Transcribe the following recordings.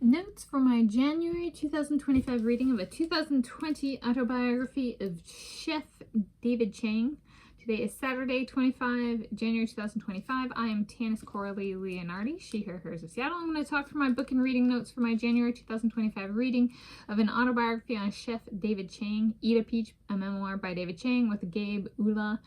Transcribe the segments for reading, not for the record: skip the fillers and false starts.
Notes for my January 2025 reading of a 2020 autobiography of Chef David Chang. Today is Saturday, January 2025. I am Tanis Coralee Leonhardi, she, her, hers of Seattle. I'm going to talk through my book and reading notes for my January 2025 reading of an autobiography on Chef David Chang, Eat a Peach, a memoir by David Chang with Gabe Ulla.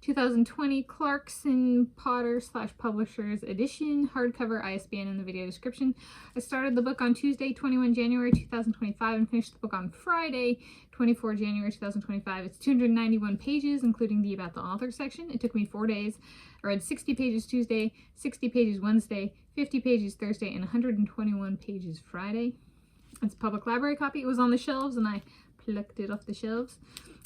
2020 Clarkson Potter / Publishers edition, hardcover, ISBN in the video description. I started the book on Tuesday, 21 January 2025 and finished the book on Friday, 24 January 2025. It's 291 pages, including the About the Author section. It took me 4 days. I read 60 pages Tuesday, 60 pages Wednesday, 50 pages Thursday, and 121 pages Friday. It's a public library copy. It was on the shelves and I plucked it off the shelves.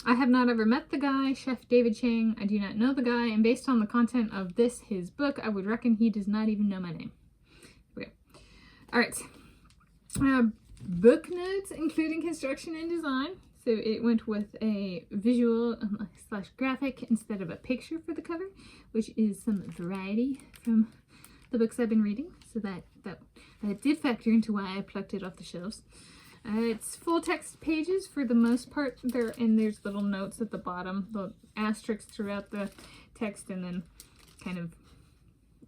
I have not ever met the guy, Chef David Chang. I do not know the guy, and based on the content of his book, I would reckon he does not even know my name. Okay. All right. Book notes, including construction and design. So it went with a visual / graphic instead of a picture for the cover, which is some variety from the books I've been reading. So that did factor into why I plucked it off the shelves. It's full text pages for the most part. There's little notes at the bottom, the asterisks throughout the text, and then kind of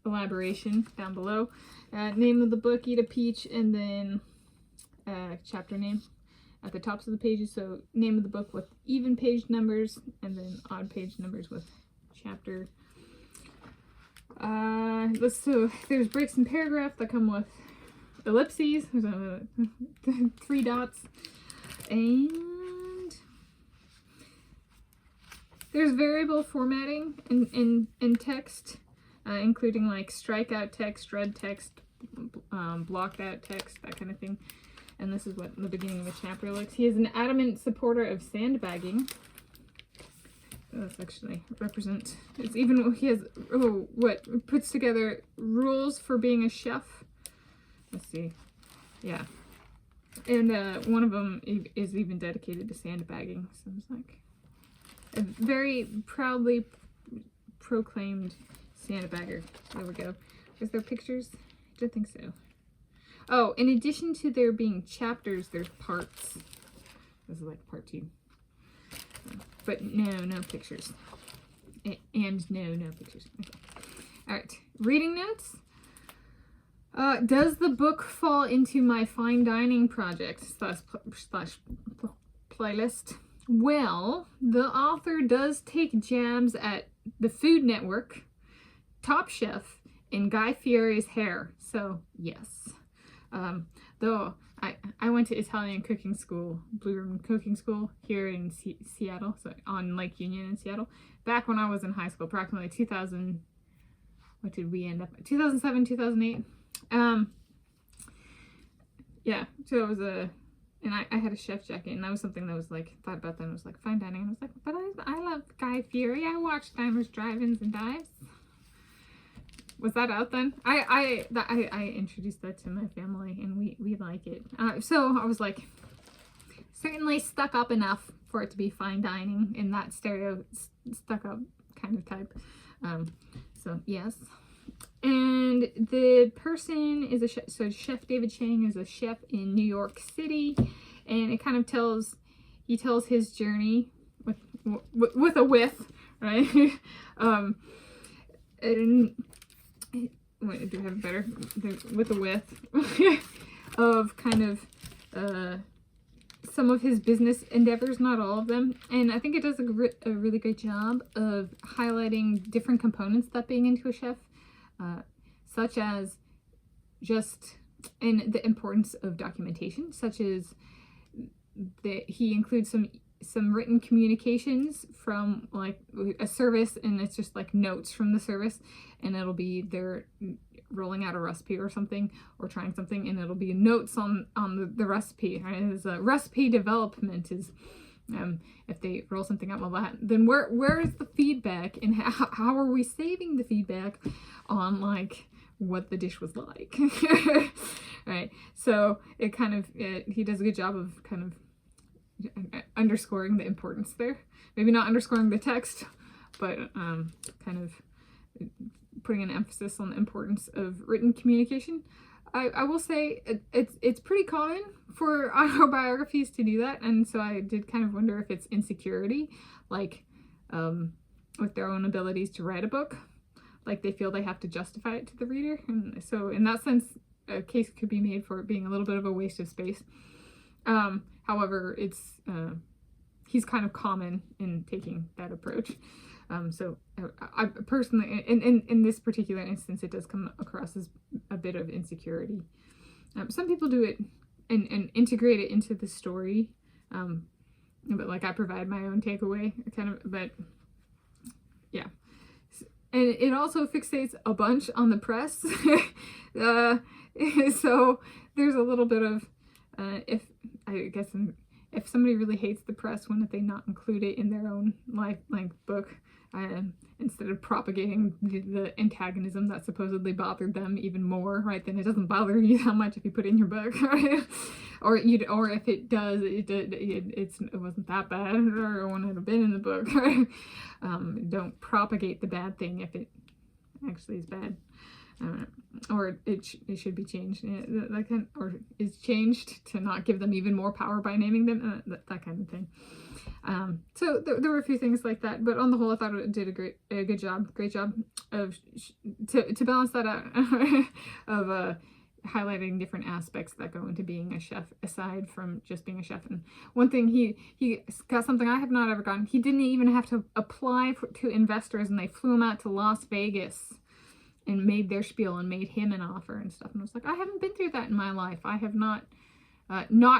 elaboration down below. Name of the book, Eat a Peach, and then chapter name at the tops of the pages. So name of the book with even page numbers, and then odd page numbers with chapter. So there's breaks in paragraph that come with ellipses, there's 3 dots, and there's variable formatting in text, including like strikeout text, red text, blocked out text, that kind of thing. And this is what the beginning of the chapter looks. He is an adamant supporter of sandbagging. That's actually represent. It's even he has what puts together rules for being a chef. Let's see. Yeah. And one of them is even dedicated to sandbagging. So it's like a very proudly proclaimed sandbagger. There we go. Is there pictures? I don't think so. Oh, in addition to there being chapters, there's parts. This is like part 2. But no pictures. And no pictures. Okay. All right. Reading notes. Does the book fall into my fine dining project / playlist? Well, the author does take jabs at the Food Network, Top Chef, and Guy Fieri's hair. So yes. Though I went to Italian cooking school, Blue Ribbon Cooking School here in Seattle, so on Lake Union in Seattle, back when I was in high school, approximately 2000. What did we end up? 2007, 2008. Yeah, so it was and I had a chef jacket, and that was something that was like, thought about then, was like fine dining, and I was like, but I love Guy Fieri, I watched Diners, Drive-Ins, and Dives. Was that out then? I introduced that to my family, and we like it. So I was like, certainly stuck up enough for it to be fine dining in that stereo stuck up kind of type. So yes. And the person is a chef. So Chef David Chang is a chef in New York City, and it kind of tells his journey with a with, right? And wait, do I have it better? With a with of kind of some of his business endeavors, not all of them. And I think it does a really great job of highlighting different components that being into a chef. Such as and the importance of documentation, such as he includes some written communications from like a service, and it's just like notes from the service, and it'll be they're rolling out a recipe or something, or trying something, and it'll be notes on the recipe. Right? His recipe development is if they roll something out, well, then where is the feedback, and how are we saving the feedback on like what the dish was like? Right. So it kind of he does a good job of kind of underscoring the importance there. Maybe not underscoring the text, but kind of putting an emphasis on the importance of written communication. I will say it's pretty common for autobiographies to do that, and so I did kind of wonder if it's insecurity, like with their own abilities to write a book, like they feel they have to justify it to the reader, and so in that sense, a case could be made for it being a little bit of a waste of space. However, he's kind of common in taking that approach. So I personally, in this particular instance, it does come across as a bit of insecurity. Some people do it and integrate it into the story, but like I provide my own takeaway, kind of. But yeah, and it also fixates a bunch on the press. So there's a little bit of if somebody really hates the press, wouldn't they not include it in their own life-length book? Instead of propagating the antagonism that supposedly bothered them even more, right? Then it doesn't bother you that much if you put it in your book, right? or if it does, it wasn't that bad, or it wouldn't have been in the book. Right? Don't propagate the bad thing if it actually is bad, or it should be changed. Or is changed to not give them even more power by naming them, that kind of thing. So there were a few things like that, but on the whole, I thought it did a great job of to balance that out of highlighting different aspects that go into being a chef aside from just being a chef. And one thing, he got something I have not ever gotten. He didn't even have to apply to investors, and they flew him out to Las Vegas and made their spiel and made him an offer and stuff. And I was like, I haven't been through that in my life. I have not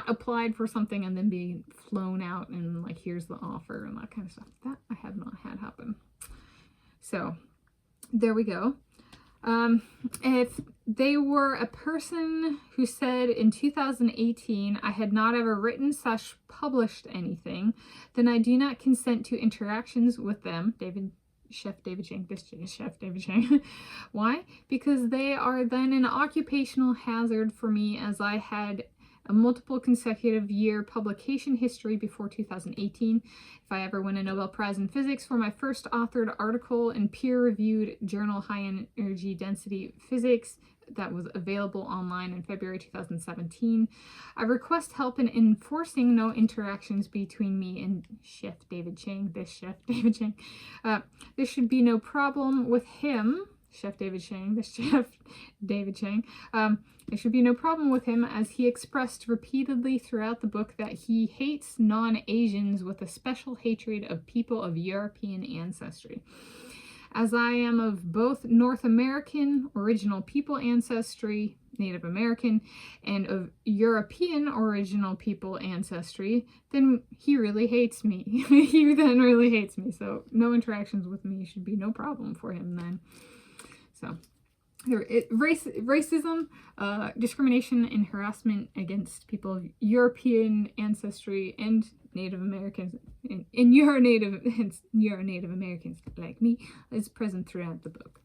applied for something and then be flown out and like, here's the offer and that kind of stuff. That I have not had happen. So there we go. If they were a person who said in 2018, I had not ever written / published anything, then I do not consent to interactions with them. Chef David Chang, this is Chef David Chang. Why? Because they are then an occupational hazard for me, as I had a multiple consecutive year publication history before 2018. If I ever win a Nobel Prize in Physics for my first authored article in peer-reviewed journal High Energy Density Physics that was available online in February 2017, I request help in enforcing no interactions between me and Chef David Chang, this Chef David Chang. There should be no problem with him, Chef David Chang, this Chef David Chang. There should be no problem with him, as he expressed repeatedly throughout the book that he hates non-Asians with a special hatred of people of European ancestry. As I am of both North American original people ancestry, Native American, and of European original people ancestry, then he really hates me. He then really hates me. So no interactions with me should be no problem for him then. So racism, discrimination, and harassment against people of European ancestry and Native Americans, and you're Native Americans like me, is present throughout the book.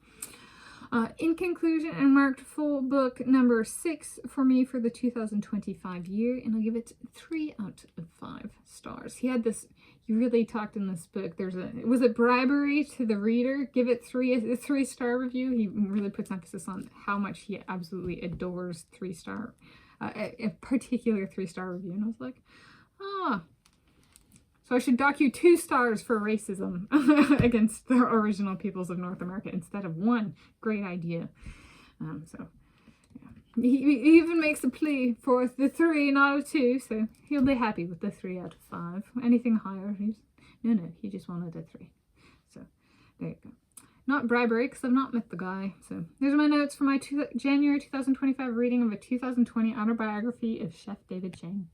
In conclusion, I marked full book number 6 for me for the 2025 year, and I'll give it 3 out of 5 stars. He really talked in this book. Was it bribery to the reader? Give it a 3-star review. He really puts emphasis on how much he absolutely adores a particular 3-star review. And I was like, so I should dock you 2 stars for racism against the original peoples of North America instead of 1. Great idea. So yeah. He even makes a plea for the 3 and out of 2, so he'll be happy with the 3 out of 5. Anything higher, he just wanted a 3. So there you go. Not bribery, because I've not met the guy. So there's my notes for my January 2025 reading of a 2020 autobiography of Chef David Chang.